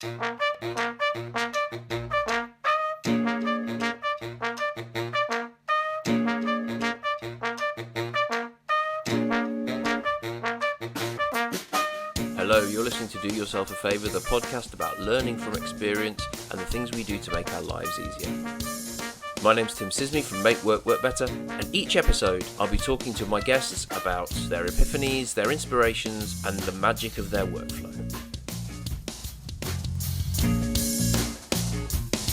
Hello, you're listening to Do Yourself a Favour, the podcast about learning from experience and the things we do to make our lives easier. My name's Tim Sisney from Make Work Work Better, and each episode I'll be talking to my guests about their epiphanies, their inspirations, and the magic of their workflow.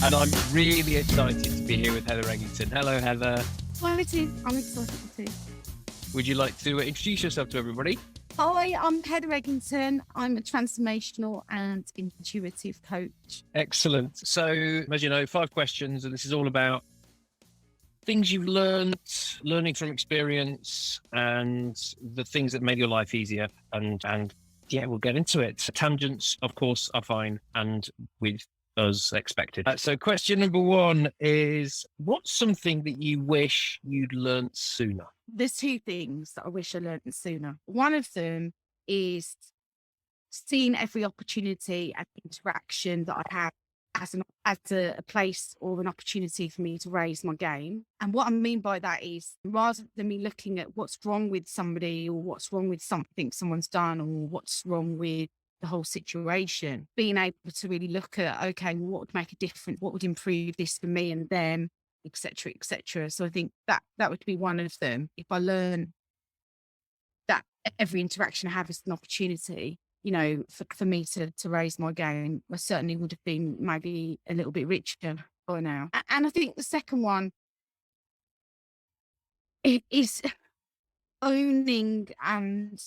And I'm really excited to be here with Heather Eggington. Hello, Heather. Hi, Tim. I'm excited too. Would you like to introduce yourself to everybody? Hi, I'm Heather Eggington. I'm a transformational and intuitive coach. Excellent. So, as you know, 5 questions, and this is all about things you've learned, learning from experience, and the things that made your life easier. And yeah, we'll get into it. Tangents, of course, are fine, and with as expected. So question number 1 is, what's something that you wish you'd learned sooner? There's 2 things that I wish I learned sooner. One of them is seeing every opportunity and interaction that I have as a place or an opportunity for me to raise my game. And what I mean by that is, rather than me looking at what's wrong with somebody or what's wrong with something someone's done or what's wrong with the whole situation, being able to really look at, okay, well, what would make a difference? What would improve this for me and them, etc., etc. So I think that would be one of them. If I learn that every interaction I have is an opportunity, you know, for me to raise my game, I certainly would have been maybe a little bit richer by now. And I think the second one is owning and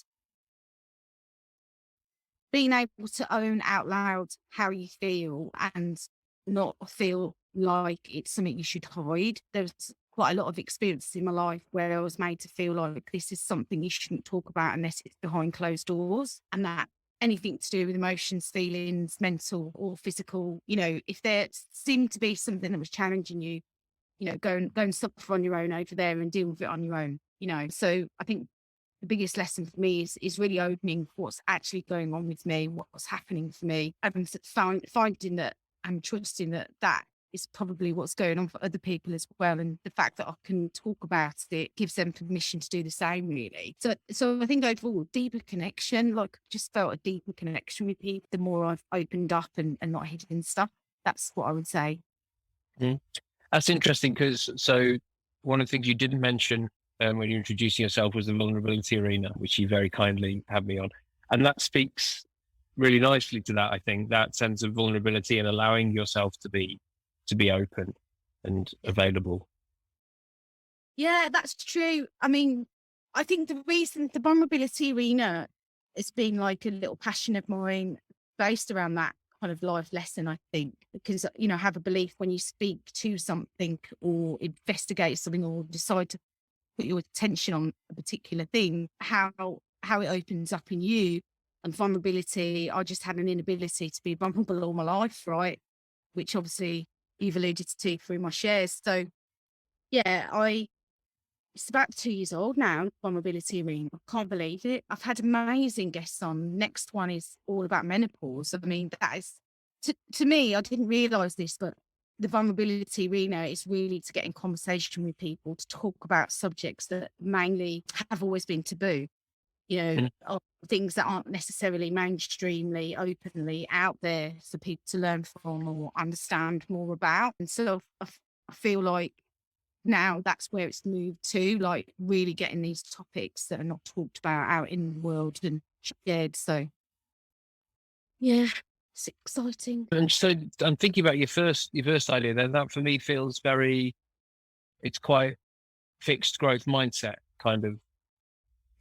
being able to own out loud how you feel and not feel like it's something you should hide. There's quite a lot of experiences in my life where I was made to feel like this is something you shouldn't talk about unless it's behind closed doors, and that anything to do with emotions, feelings, mental or physical, you know, if there seemed to be something that was challenging you, you know, go and suffer on your own over there and deal with it on your own, you know. So I think the biggest lesson for me is really opening what's actually going on with me, what's happening for me, and finding that and trusting that is probably what's going on for other people as well. And the fact that I can talk about it gives them permission to do the same, really. So I think overall, deeper connection, like just felt a deeper connection with people the more I've opened up and not hidden stuff. That's what I would say. Mm. That's interesting because one of the things you didn't mention when you're introducing yourself was the vulnerability arena, which you very kindly had me on. And that speaks really nicely to that, I think, that sense of vulnerability and allowing yourself to be open and available. Yeah, that's true. I mean, I think the reason the vulnerability arena has been like a little passion of mine based around that kind of life lesson, I think, because, you know, I have a belief when you speak to something or investigate something or decide to put your attention on a particular thing, how it opens up in you. And vulnerability, I just had an inability to be vulnerable all my life, right? Which obviously you've alluded to through my shares. So yeah, it's about 2 years old now, vulnerability arena. I can't believe it. I've had amazing guests on. Next one is all about menopause. I mean, that is, to me, I didn't realise this, but the vulnerability arena is really to get in conversation with people, to talk about subjects that mainly have always been taboo, you know, or things that aren't necessarily mainstreamly, openly out there for people to learn from or understand more about. And so I feel like now that's where it's moved to, like really getting these topics that are not talked about out in the world and shared. So yeah, it's exciting. And so I'm thinking about your first idea then. That for me feels it's quite fixed growth mindset kind of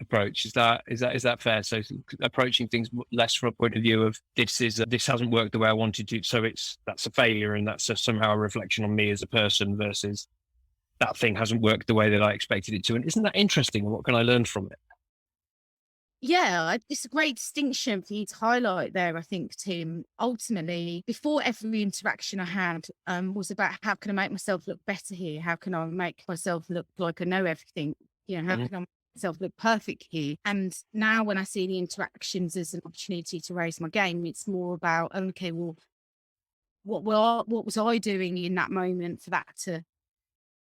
approach. Is that fair? So approaching things less from a point of view of this hasn't worked the way I wanted to, so that's a failure and that's somehow a reflection on me as a person, versus that thing hasn't worked the way that I expected it to. And isn't that interesting? What can I learn from it? Yeah, it's a great distinction for you to highlight there, I think, Tim. Ultimately, before every interaction I had was about how can I make myself look better here? How can I make myself look like I know everything? You know, how can I make myself look perfect here. And now when I see the interactions as an opportunity to raise my game, it's more about, okay, well, what was I doing in that moment for that to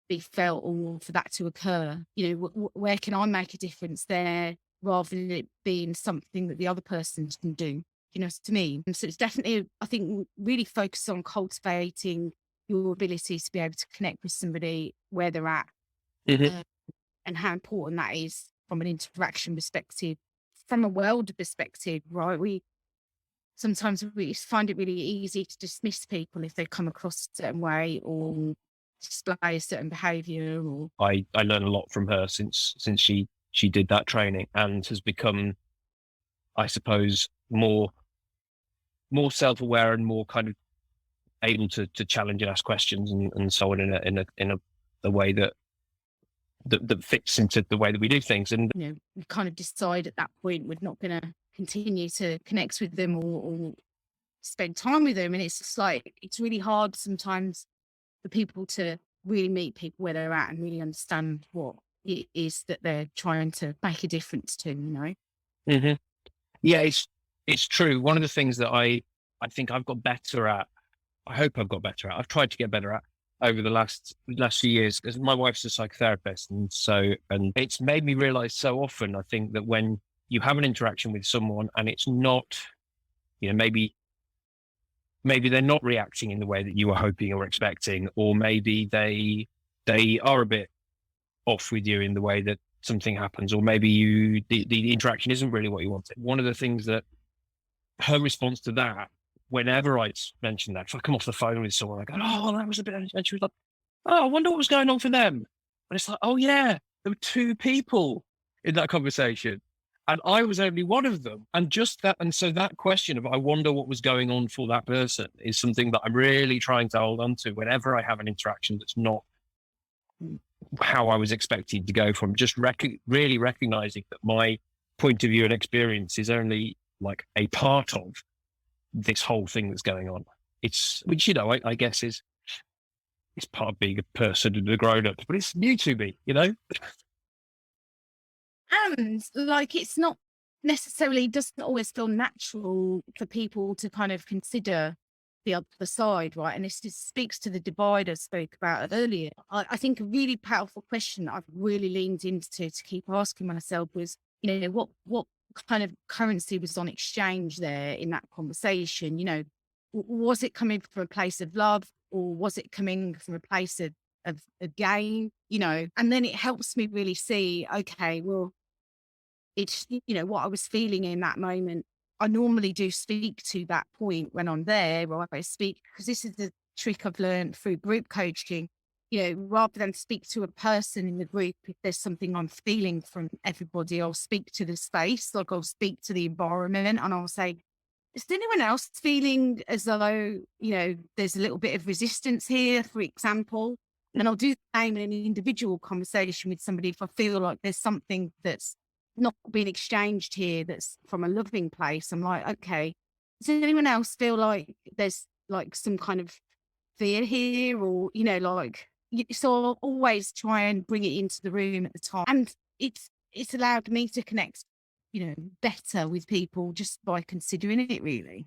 be felt or for that to occur? Where can I make a difference there rather than it being something that the other person can do? What I mean? And so it's definitely, I think, really focus on cultivating your ability to be able to connect with somebody where they're at, and how important that is from an interaction perspective, from a world perspective, right? Sometimes we find it really easy to dismiss people if they come across a certain way or display a certain behaviour. Or I learned a lot from her since she did that training, and has become, I suppose, more self-aware and more kind of able to challenge and ask questions and so on in a way that fits into the way that we do things. And we kind of decide at that point we're not going to continue to connect with them or spend time with them. And it's just like, it's really hard sometimes for people to really meet people where they're at and really understand what it is that they're trying to make a difference to. Yeah, it's true. One of the things that I think I've got better at, I hope I've got better at, I've tried to get better at over the last few years, because my wife's a psychotherapist, and it's made me realize so often, I think, that when you have an interaction with someone and it's not, maybe they're not reacting in the way that you were hoping or expecting, or maybe they are a bit off with you in the way that something happens, or maybe the interaction isn't really what you wanted. One of the things that her response to that, whenever I mention that, if I come off the phone with someone, I go, "Oh, that was a bit," and she was like, "Oh, I wonder what was going on for them." And it's like, "Oh yeah, there were two people in that conversation, and I was only one of them." And just that, and so that question of, I wonder what was going on for that person, is something that I'm really trying to hold on to whenever I have an interaction that's not how I was expected to go from. Just really recognizing that my point of view and experience is only like a part of this whole thing that's going on. Which I guess is part of being a person and a grown up, but it's new to me, And like, it's not necessarily, doesn't always feel natural for people to kind of consider the other side, right? And this just speaks to the divide I spoke about earlier. I think a really powerful question that I've really leaned into to keep asking myself was, what kind of currency was on exchange there in that conversation? Was it coming from a place of love, or was it coming from a place of gain? And then it helps me really see, okay, well, it's, what I was feeling in that moment. I normally do speak to that point when I'm there, or I speak, because this is the trick I've learned through group coaching, rather than speak to a person in the group, if there's something I'm feeling from everybody, I'll speak to the space, like I'll speak to the environment, and I'll say, is anyone else feeling as though, there's a little bit of resistance here, for example? And I'll do the same in an individual conversation with somebody if I feel like there's something that's not being exchanged here that's from a loving place. I'm like, okay, does anyone else feel like there's like some kind of fear here, or so I'll always try and bring it into the room at the time, and it's allowed me to connect better with people just by considering it, really.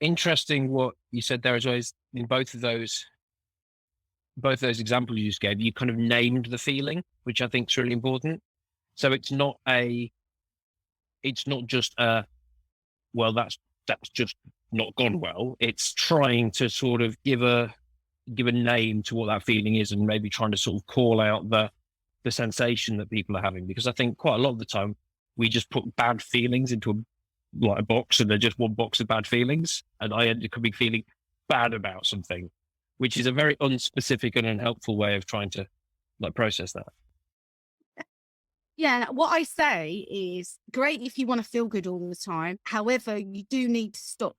Interesting what you said there as well. Is in both those examples you just gave, you kind of named the feeling, which I think is really important. So it's not just well, that's just not gone well. It's trying to sort of give a name to what that feeling is, and maybe trying to sort of call out the sensation that people are having. Because I think quite a lot of the time we just put bad feelings into a box, and they're just one box of bad feelings. And I ended up feeling bad about something, which is a very unspecific and unhelpful way of trying to process that. Yeah, what I say is, great if you want to feel good all the time. However, you do need to stop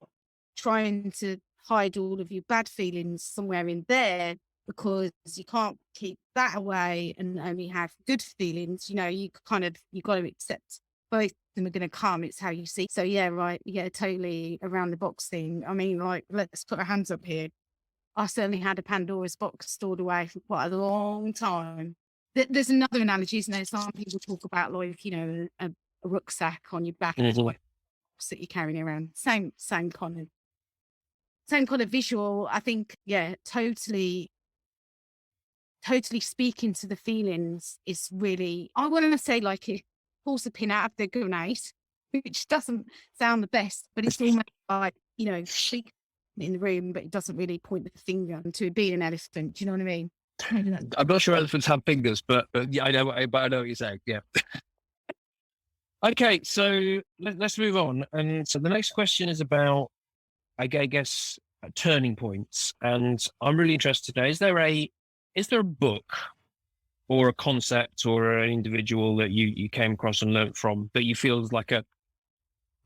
trying to hide all of your bad feelings somewhere in there, because you can't keep that away and only have good feelings. You got to accept both of them are going to come. It's how you see. So yeah, right. Yeah, totally around the box thing. I mean, let's put our hands up here. I certainly had a Pandora's box stored away for quite a long time. There's another analogy, isn't there? Some people talk about like, a rucksack on your back Mhm. that you're carrying around. Same kind of visual. I think, yeah, totally speaking to the feelings is really, I want to say like it pulls the pin out of the grenade, which doesn't sound the best, but it's almost like, speak in the room, but it doesn't really point the finger to being an elephant. Do you know what I mean? I'm not sure elephants have fingers, but yeah, I know what you're saying. Yeah. Okay, so let's move on. And so the next question is about, I guess, turning points. And I'm really interested to know: is there a book or a concept or an individual that you came across and learned from that you feel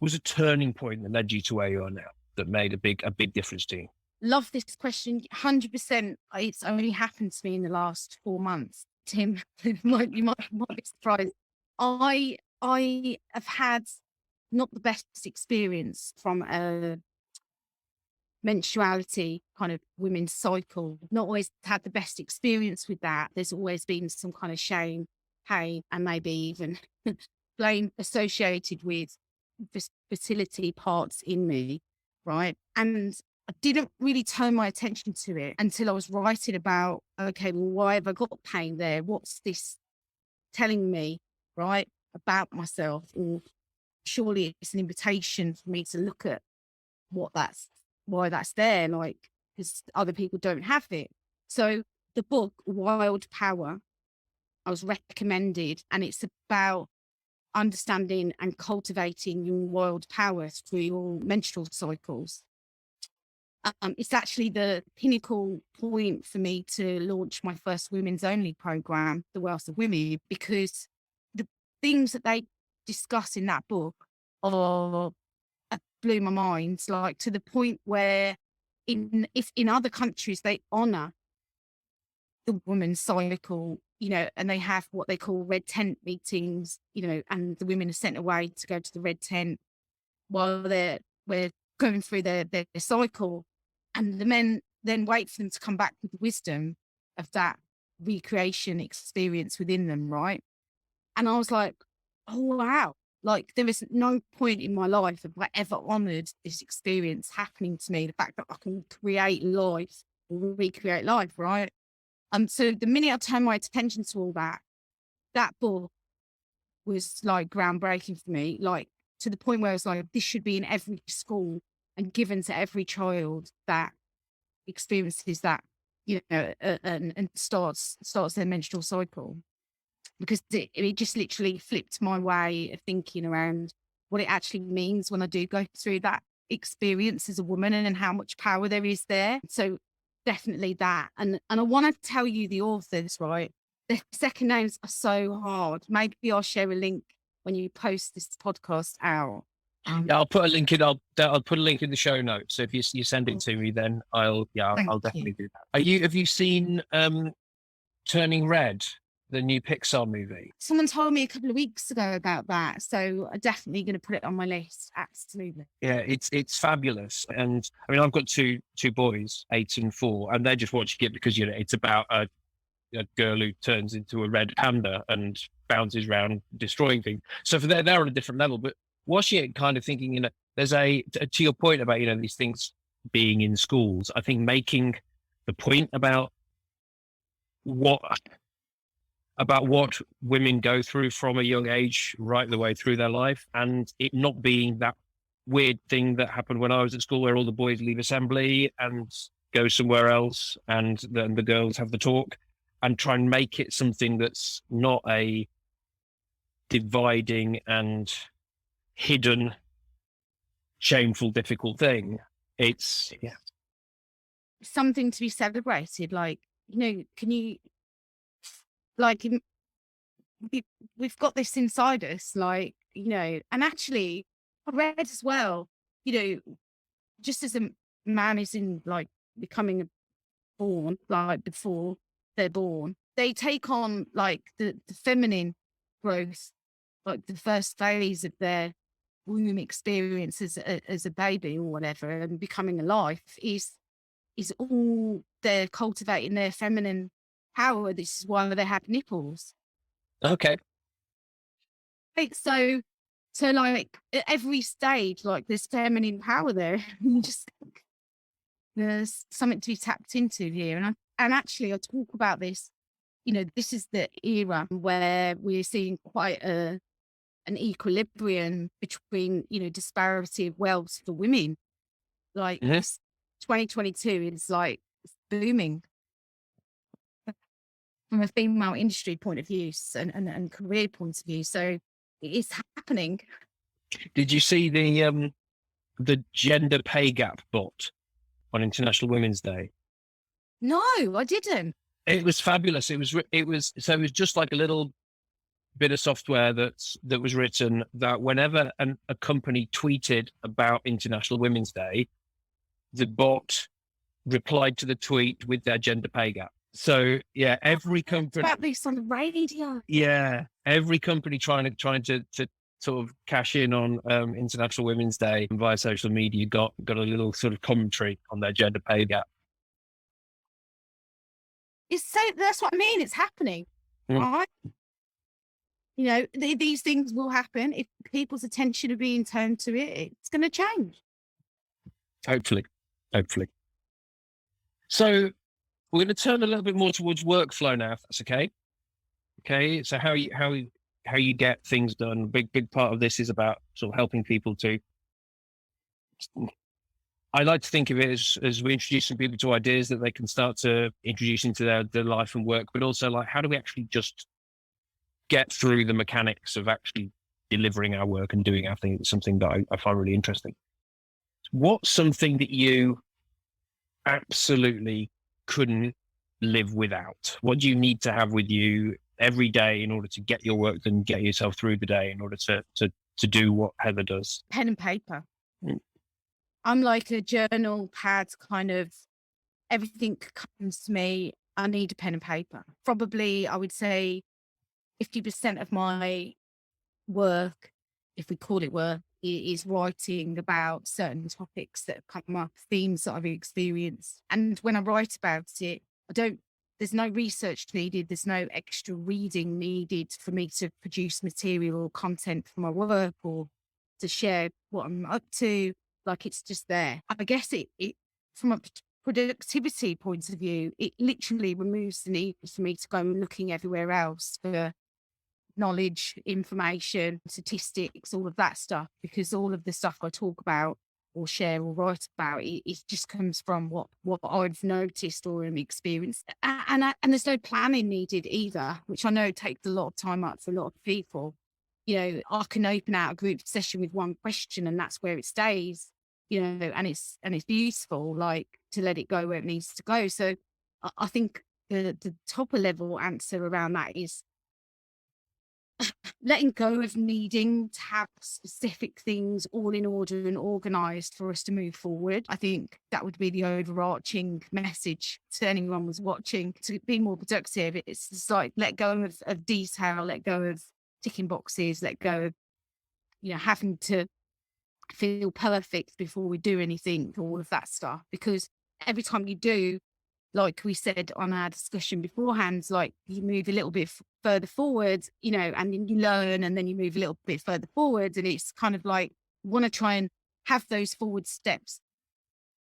was a turning point that led you to where you are now, that made a big difference to you? Love this question. 100%. It's only happened to me in the last 4 months. Tim, you might be surprised. I have had not the best experience from a menstruality kind of women's cycle. Not always had the best experience with that. There's always been some kind of shame, pain, and maybe even blame associated with this fertility parts in me, right? And I didn't really turn my attention to it until I was writing about, okay, well, why have I got pain there? What's this telling me, right, about myself? Or surely it's an invitation for me to look at why that's there, like, because other people don't have it. So the book Wild Power, I was recommended, and it's about understanding and cultivating your wild power through your menstrual cycles. It's actually the pinnacle point for me to launch my first women's only program, The Wealth of Women, because the things that they discuss in that book are blew my mind, like to the point where if in other countries they honor the woman's cycle, and they have what they call red tent meetings, and the women are sent away to go to the red tent while we're going through their cycle, and the men then wait for them to come back with the wisdom of that recreation experience within them, right? And I was like, oh wow, like there is no point in my life have I ever honored this experience happening to me, the fact that I can create life or recreate life, right? So the minute I turned my attention to all that book was like groundbreaking for me, like to the point where I was like, this should be in every school and given to every child that experiences that, and starts their menstrual cycle. Because it just literally flipped my way of thinking around what it actually means when I do go through that experience as a woman, and how much power there is there. So definitely that. And I want to tell you the authors, right? The second names are so hard. Maybe I'll share a link when you post this podcast out. Yeah, I'll put a link in. I'll put a link in the show notes. So if you send it to me, then I'll definitely do that. Have you seen Turning Red, the new Pixar movie? Someone told me a couple of weeks ago about that, so I'm definitely going to put it on my list. Absolutely. Yeah, it's fabulous. And I mean, I've got two boys, 8 and 4, and they're just watching it because it's about a girl who turns into a red panda and bounces around destroying things. So for they're on a different level. But watching it, kind of thinking, there's to your point about these things being in schools. I think making the point about what women go through from a young age right the way through their life, and it not being that weird thing that happened when I was at school where all the boys leave assembly and go somewhere else and then the girls have the talk, and try and make it something that's not a dividing and hidden, shameful, difficult thing. It's something to be celebrated. Like, can you, like, we've got this inside us, like, and actually I read as well, just as a man is in like becoming born, like before they're born, they take on like the feminine growth, like the first phase of their womb experience as a baby or whatever, and becoming a life is all they're cultivating their feminine power. This is why they have nipples. Okay. Like, so like at every stage, like there's feminine power there. You just think there's something to be tapped into here. And actually I talk about this, this is the era where we're seeing quite an equilibrium between, disparity of wealth for women. Like 2022 is like booming from a female industry point of view and career point of view. So it is happening. Did you see the gender pay gap bot on International Women's Day? No, I didn't. It was fabulous. It was just like a little bit of software that was written that whenever a company tweeted about International Women's Day, the bot replied to the tweet with their gender pay gap. So yeah, every company about this on the radio. Yeah, every company trying to sort of cash in on International Women's Day via social media got a little sort of commentary on their gender pay gap. That's what I mean. It's happening, right? These things will happen if people's attention are being turned to it. It's going to change. Hopefully. So we're going to turn a little bit more towards workflow now, if that's okay. Okay. So how you get things done. Big part of this is about sort of helping people to. I like to think of it as we're introducing people to ideas that they can start to introduce into their life and work, but also like how do we actually just get through the mechanics of actually delivering our work and doing our thing? It's something that I find really interesting. What's something that you absolutely couldn't live without? What do you need to have with you every day in order to get your work done, get yourself through the day in order to do what Heather does? Pen and paper. I'm like a journal pad kind of, everything comes to me. I need a pen and paper. Probably, I would say 50% of my work, if we call it work, is writing about certain topics that have come up, themes that I've experienced. And when I write about it, there's no research needed. There's no extra reading needed for me to produce material or content for my work or to share what I'm up to. Like, it's just there. I guess it from a productivity point of view, it literally removes the need for me to go looking everywhere else for knowledge, information, statistics, all of that stuff, because all of the stuff I talk about or share or write about, it just comes from what I've noticed or experienced. And there's no planning needed either, which I know takes a lot of time up for a lot of people. I can open out a group session with one question and that's where it stays, and it's useful, like, to let it go where it needs to go. So I think the top level answer around that is letting go of needing to have specific things all in order and organized for us to move forward. I think that would be the overarching message to anyone who's watching. To be more productive, it's just like let go of detail, let go of ticking boxes, let go of having to feel perfect before we do anything, all of that stuff. Because every time you do, like we said on our discussion beforehand, like you move a little bit further forward, and then you learn and then you move a little bit further forward. And it's kind of like, you want to try and have those forward steps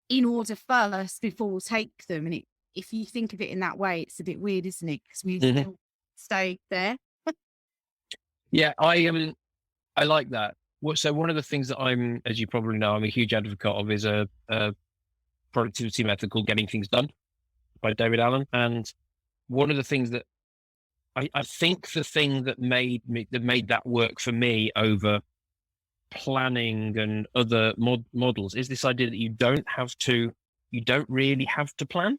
in order first before we'll take them. And if you think of it in that way, it's a bit weird, isn't it? Because we still stay there. Yeah, I like that. So one of the things that I'm, as you probably know, I'm a huge advocate of is a productivity method called Getting Things Done by David Allen. And one of the things that I think the thing that made that work for me over planning and other models is this idea that you don't really have to plan.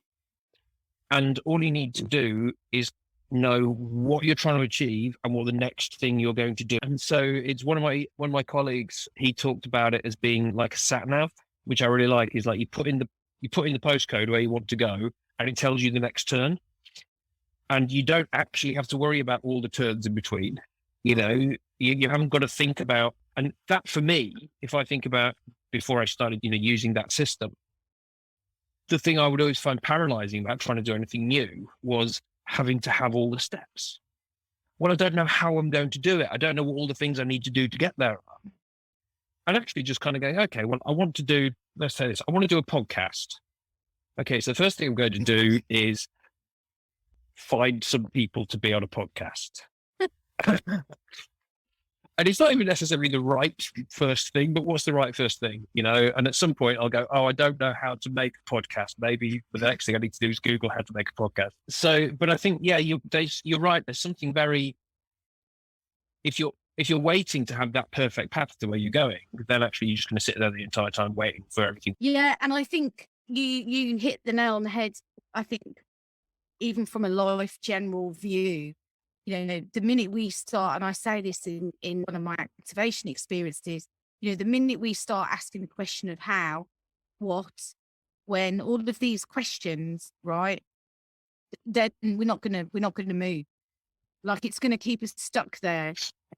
And all you need to do is know what you're trying to achieve and what the next thing you're going to do. And so it's one of my colleagues, he talked about it as being like a sat nav, which I really like. Is like you put in the postcode where you want to go and it tells you the next turn. And you don't actually have to worry about all the turns in between. You haven't got to think about, and that for me, if I think about before I started, using that system, the thing I would always find paralyzing about trying to do anything new was having to have all the steps. Well, I don't know how I'm going to do it. I don't know what all the things I need to do to get there are. And actually just kind of going, okay, well, I want to do, let's say this, I want to do a podcast. Okay, so the first thing I'm going to do is find some people to be on a podcast. And it's not even necessarily the right first thing, but what's the right first thing, you know? And at some point I'll go, oh, I don't know how to make a podcast. Maybe the next thing I need to do is Google how to make a podcast. So, but I think, yeah, you're right. There's something very, if you're waiting to have that perfect path to where you're going, then actually you're just going to sit there the entire time waiting for everything. Yeah. And I think you hit the nail on the head. I think even from a life general view, you know, the minute we start, and I say this in one of my activation experiences, you know, the minute we start asking the question of how, what, when, all of these questions, right, then we're not gonna move. Like, it's gonna keep us stuck there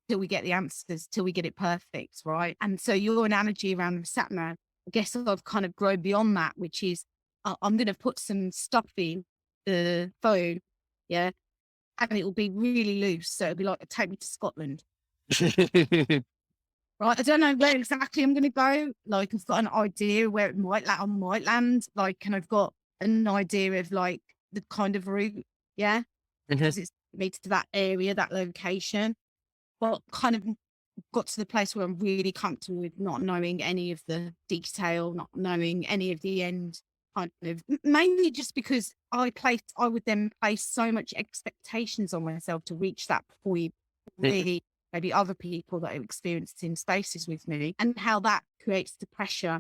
until we get the answers, till we get it perfect, right? And so your analogy around the sat nav, I guess I've kind of grown beyond that, which is I'm gonna put some stuff in the phone, yeah, and it will be really loose. So it'll be like, take me to Scotland. Right. I don't know where exactly I'm going to go. Like, I've got an idea where it might land. Like, and I've got an idea of like the kind of route. Yeah. Because it's me to that area, that location. But kind of got to the place where I'm really comfortable with not knowing any of the detail, not knowing any of the end. Kind of, mainly just because I would then place so much expectations on myself to reach that point. Really, maybe other people that are experiencing spaces with me, and how that creates the pressure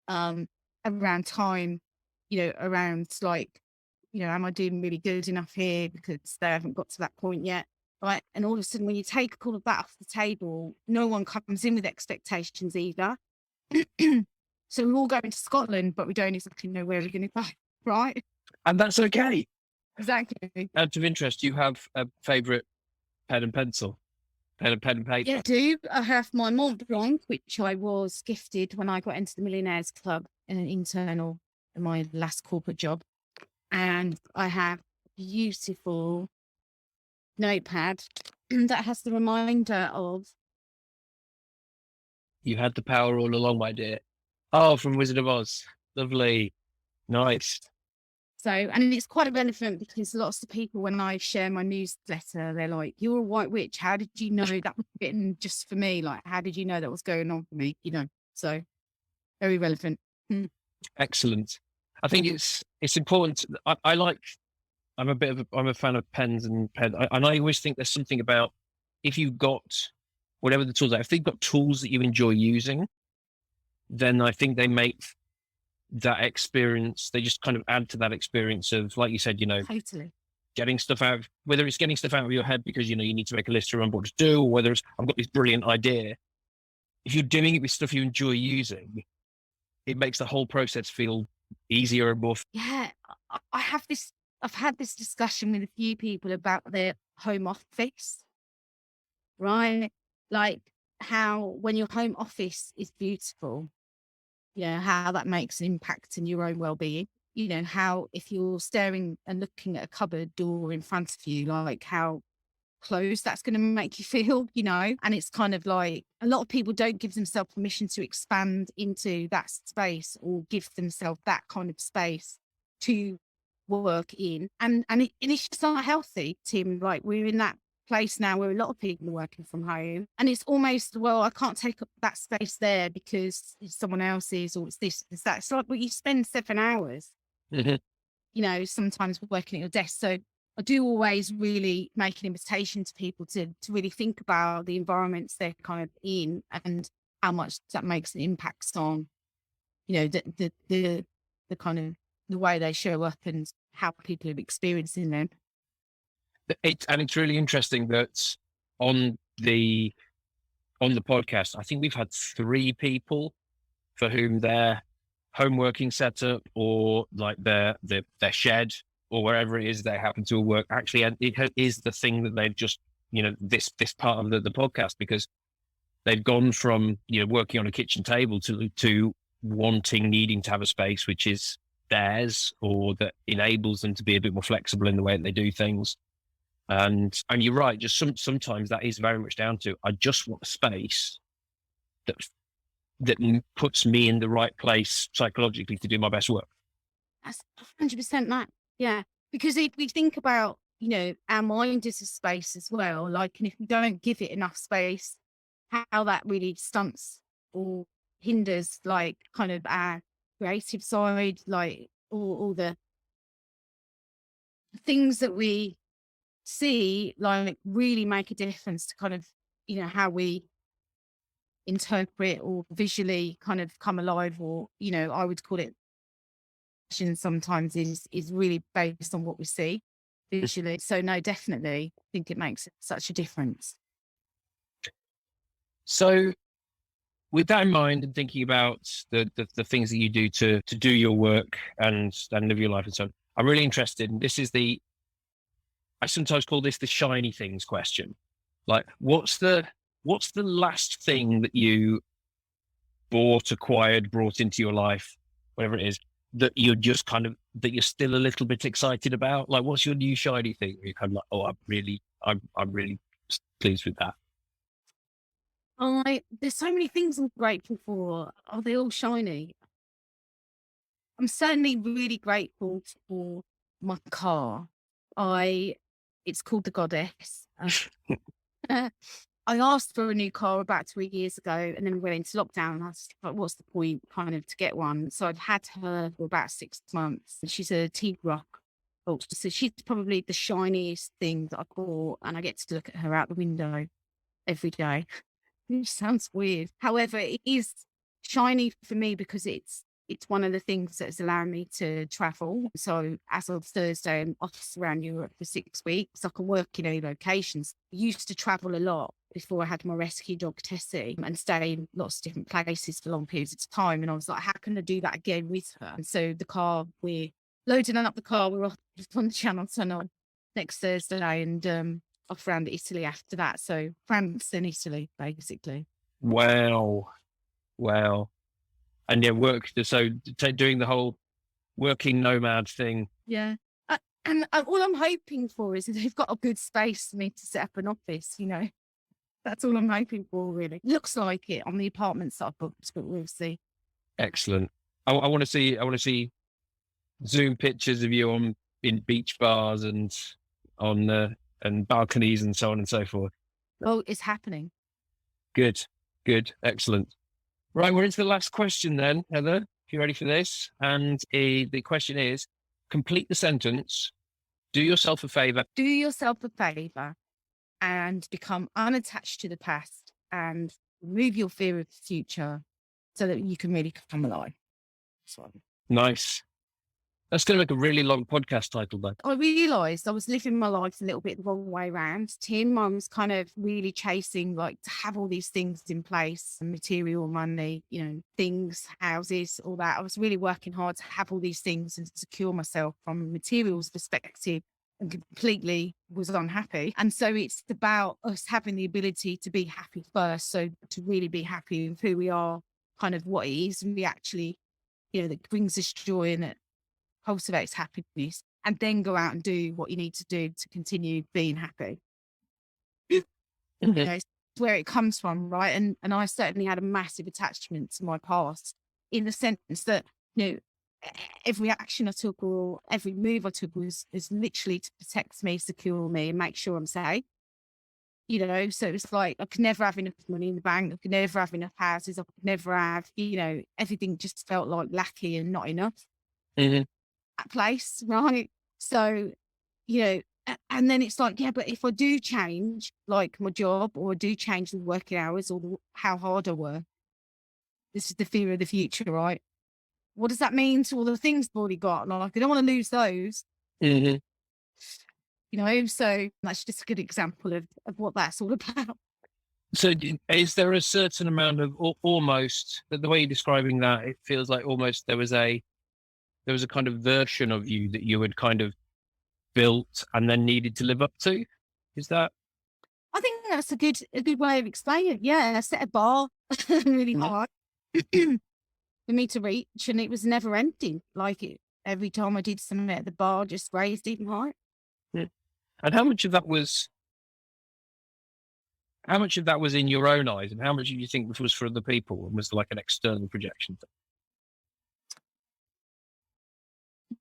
around time, you know, around like, you know, am I doing really good enough here because they haven't got to that point yet, right? And all of a sudden, when you take all of that off the table, no one comes in with expectations either. So we're all going to Scotland, but we don't exactly know where we're going to go, right? And that's okay. Exactly. Out of interest, you have a favourite pen and paper? Yeah, I do. I have my Mont Blanc, which I was gifted when I got into the Millionaires Club in an internal in my last corporate job. And I have a beautiful notepad that has the reminder of... You had the power all along, my dear. Oh, from Wizard of Oz. Lovely. Nice. So, and it's quite relevant because lots of people, when I share my newsletter, they're like, you're a white witch. How did you know that was written just for me? Like, how did you know that was going on for me? You know, so very relevant. Excellent. I think it's important. I'm a fan of pens and pen. And I always think there's something about, if you've got whatever the tools are, if they've got tools that you enjoy using, then I think they make that experience, they just kind of add to that experience of, like you said, you know, Totally. getting stuff out, whether it's getting stuff out of your head because, you know, you need to make a list to remember what to do, or whether it's, I've got this brilliant idea. If you're doing it with stuff you enjoy using, it makes the whole process feel easier and more. Yeah. I've had this discussion with a few people about their home office, right? Like how when your home office is beautiful, you know, how that makes an impact in your own well-being. You know, how if you're staring and looking at a cupboard door in front of you, like how closed that's going to make you feel, you know. And it's kind of like a lot of people don't give themselves permission to expand into that space or give themselves that kind of space to work in. And it's just not healthy, Tim. Like, we're in that place now where a lot of people are working from home, and it's almost, well, I can't take up that space there because it's someone else's, or it's this, it's that. It's like, well, you spend 7 hours, you know, sometimes working at your desk. So I do always really make an invitation to people to really think about the environments they're kind of in and how much that makes an impact on, you know, the kind of the way they show up and how people are experiencing them. It's really interesting that on the podcast, I think we've had 3 people for whom their home working setup, or like their shed, or wherever it is they happen to work, actually it is the thing that they've just, you know, this part of the podcast, because they've gone from, you know, working on a kitchen table to needing to have a space which is theirs, or that enables them to be a bit more flexible in the way that they do things. And you're right, just sometimes that is very much down to, I just want a space that puts me in the right place psychologically to do my best work. That's 100% that. Yeah. Because if we think about, our mind is a space as well, like, and if we don't give it enough space, how that really stunts or hinders, like, kind of our creative side, like all the things that we see, like, really make a difference to kind of, how we interpret or visually kind of come alive, or, I would call it sometimes is really based on what we see visually. So no, definitely I think it makes such a difference. So with that in mind, and thinking about the things that you do to do your work and live your life and so on, I'm really interested. And this is I sometimes call this the shiny things question. Like, what's the last thing that you bought, acquired, brought into your life, whatever it is, that you're just that you're still a little bit excited about? Like, what's your new shiny thing where you're kind of like, oh, I'm really pleased with that? There's so many things I'm grateful for. Are they all shiny? I'm certainly really grateful for my car. It's called the Goddess. I asked for a new car about 3 years ago, and then we went into lockdown, and I was like, what's the point kind of to get one? So I've had her for about 6 months. She's a T-Rock. So she's probably the shiniest thing that I bought, and I get to look at her out the window every day. It sounds weird. However, it is shiny for me because it's one of the things that has allowed me to travel. So as of Thursday, I'm off around Europe for 6 weeks. I can work in any locations. I used to travel a lot before I had my rescue dog Tessie, and stay in lots of different places for long periods of time. And I was like, how can I do that again with her? And so we're loading up the car. We're off on the Channel Tunnel next Thursday, and off around Italy after that. So France and Italy, basically. Wow. And doing the whole working nomad thing. Yeah. And all I'm hoping for is that they've got a good space for me to set up an office, That's all I'm hoping for, really. Looks like it on the apartments that I've booked, but we'll see. Excellent. I want to see Zoom pictures of you in beach bars and on and balconies and so on and so forth. Oh, it's happening. Good. Excellent. Right, we're into the last question then, Heather. If you're ready for this. And the question is, complete the sentence. Do yourself a favor. Do yourself a favor and become unattached to the past and remove your fear of the future so that you can really come alive. Nice. That's going to make a really long podcast title, though. I realised I was living my life a little bit the wrong way around. Tim, I was kind of really chasing, like, to have all these things in place, material, money, things, houses, all that. I was really working hard to have all these things and secure myself from a materials perspective, and completely was unhappy. And so it's about us having the ability to be happy first. So to really be happy with who we are, kind of what it is, and we actually, that brings us joy and it cultivates happiness, and then go out and do what you need to do to continue being happy. It's where it comes from, right? And I certainly had a massive attachment to my past, in the sense that, every action I took or every move I took was literally to protect me, secure me, and make sure I'm safe. So it's like I could never have enough money in the bank. I could never have enough houses. I could never have, everything just felt like lackey and not enough. Mm-hmm. That place, right? So, and then it's like, yeah, but if I do change, like, my job, or I do change the working hours, or how hard I work, this is the fear of the future, right? What does that mean to all the things I've already got? And I'm like, I don't want to lose those. Mm-hmm. So that's just a good example of what that's all about. So is there a certain amount of almost, the way you're describing that, it feels like almost there was a kind of version of you that you had kind of built and then needed to live up to? Is that? I think that's a good way of explaining it. Yeah, I set a bar really hard for me to reach, and it was never ending. Like, Every time I did something at the bar, just raised even higher. Yeah. And how much of that was in your own eyes, and how much do you think was for other people, and was like an external projection?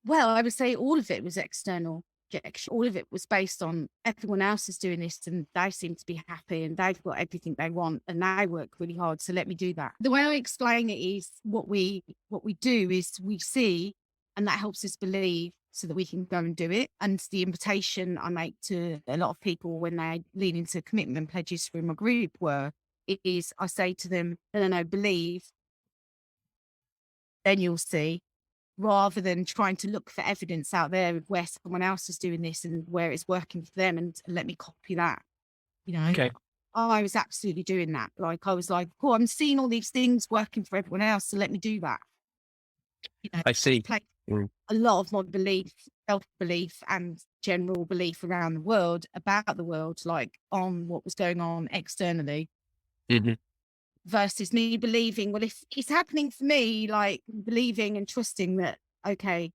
Well, I would say all of it was external projection. All of it was based on everyone else is doing this and they seem to be happy and they've got everything they want and they work really hard. So let me do that. The way I explain it is what we do is we see, and that helps us believe so that we can go and do it. And the invitation I make to a lot of people when they lean into commitment pledges for my group I say to them, no, believe, then you'll see, rather than trying to look for evidence out there of where someone else is doing this and where it's working for them and let me copy that. Okay. I was absolutely doing that. Like, I was like, oh, I'm seeing all these things working for everyone else, so let me do that. I see. A lot of my belief, self-belief and general belief around the world, about the world, like on what was going on externally, versus me believing, well, if it's happening for me, like believing and trusting that, okay,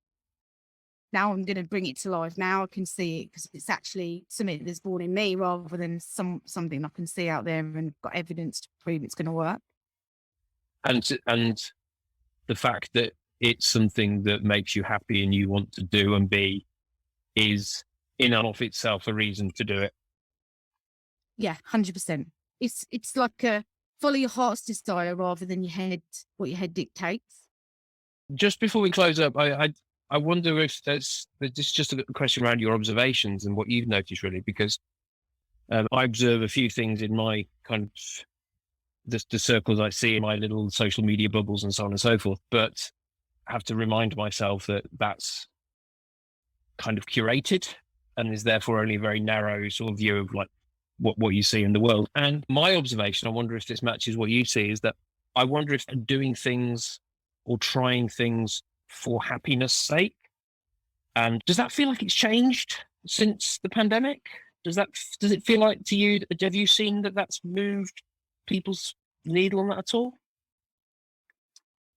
now I'm going to bring it to life. Now I can see it because it's actually something that's born in me rather than something I can see out there and got evidence to prove it's going to work. And the fact that it's something that makes you happy and you want to do and be is in and of itself a reason to do it. Yeah, 100%. It's like follow your heart's desire rather than what your head dictates. Just before we close up, I wonder if there's just a question around your observations and what you've noticed, really, because I observe a few things in my kind of the circles I see in my little social media bubbles and so on and so forth, but I have to remind myself that that's kind of curated and is therefore only a very narrow sort of view of like what you see in the world. And my observation, I wonder if this matches what you see, is that I wonder if doing things or trying things for happiness sake, and does that feel like it's changed since the pandemic? Does it feel like to you, have you seen that that's moved people's needle on that at all?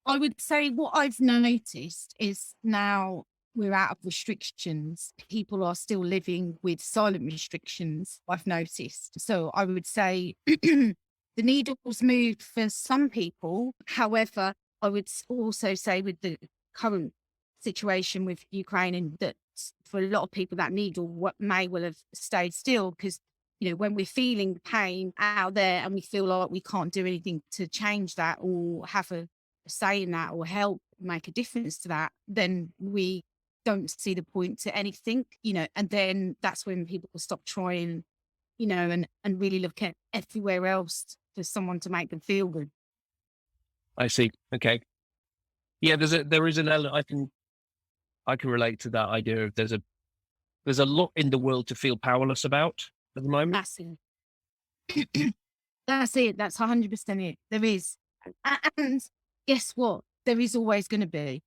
I would say what I've noticed is now we're out of restrictions. People are still living with silent restrictions, I've noticed. So I would say the needle's moved for some people. However, I would also say with the current situation with Ukraine, and that for a lot of people that needle may well have stayed still, because when we're feeling pain out there and we feel like we can't do anything to change that or have a say in that or help make a difference to that, then we don't see the point to anything, and then that's when people will stop trying, and really look at everywhere else for someone to make them feel good. I see. Okay. Yeah, there is an element I can relate to that idea of there's a lot in the world to feel powerless about at the moment. That's it. That's it. That's 100% it. There is. And guess what? There is always going to be,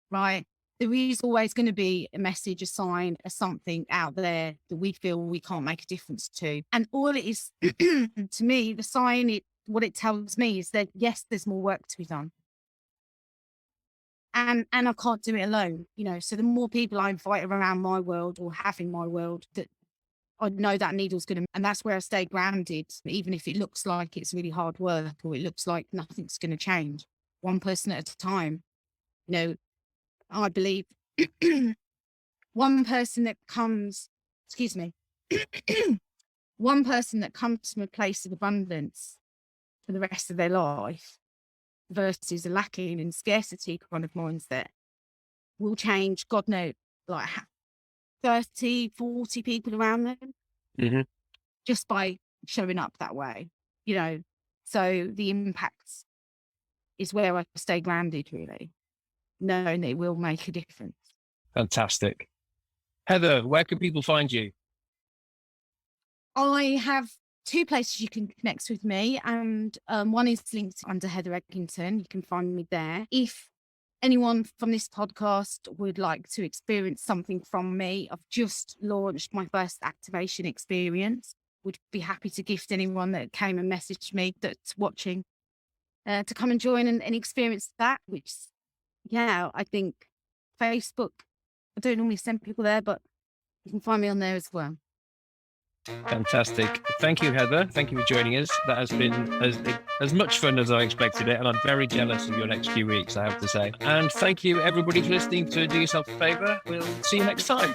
right? There is always going to be a message, a sign, a something out there that we feel we can't make a difference to. And all it is, to me, the sign, what it tells me is that, yes, there's more work to be done. And I can't do it alone, so the more people I invite around my world or having my world, that I know that needle's going to, and that's where I stay grounded, even if it looks like it's really hard work or it looks like nothing's going to change. One person at a time, I believe one person that comes from a place of abundance for the rest of their life versus a lacking and scarcity kind of mindset will change, God knows, like 30, 40 people around them, just by showing up that way, so the impacts is where I stay grounded, really, knowing that it will make a difference. Fantastic. Heather, where can people find you? I have 2 places you can connect with me, and one is linked under Heather Eggington. You can find me there. If anyone from this podcast would like to experience something from me, I've just launched my first activation experience. Would be happy to gift anyone that came and messaged me that's watching to come and join and experience that, which, I think Facebook. I don't normally send people there, but you can find me on there as well. Fantastic. Thank you, Heather. Thank you for joining us. That has been as much fun as I expected it, and I'm very jealous of your next few weeks, I have to say. And thank you, everybody, for listening to Do Yourself a Favour. We'll see you next time.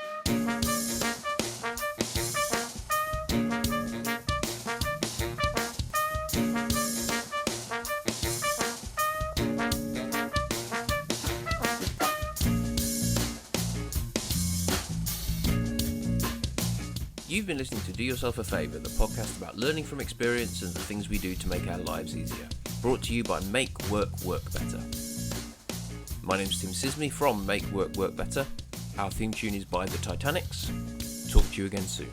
You've been listening to Do Yourself a Favour, the podcast about learning from experience and the things we do to make our lives easier. Brought to you by Make Work Work Better. My name's Tim Sisney from Make Work Work Better. Our theme tune is by the Titanics. Talk to you again soon.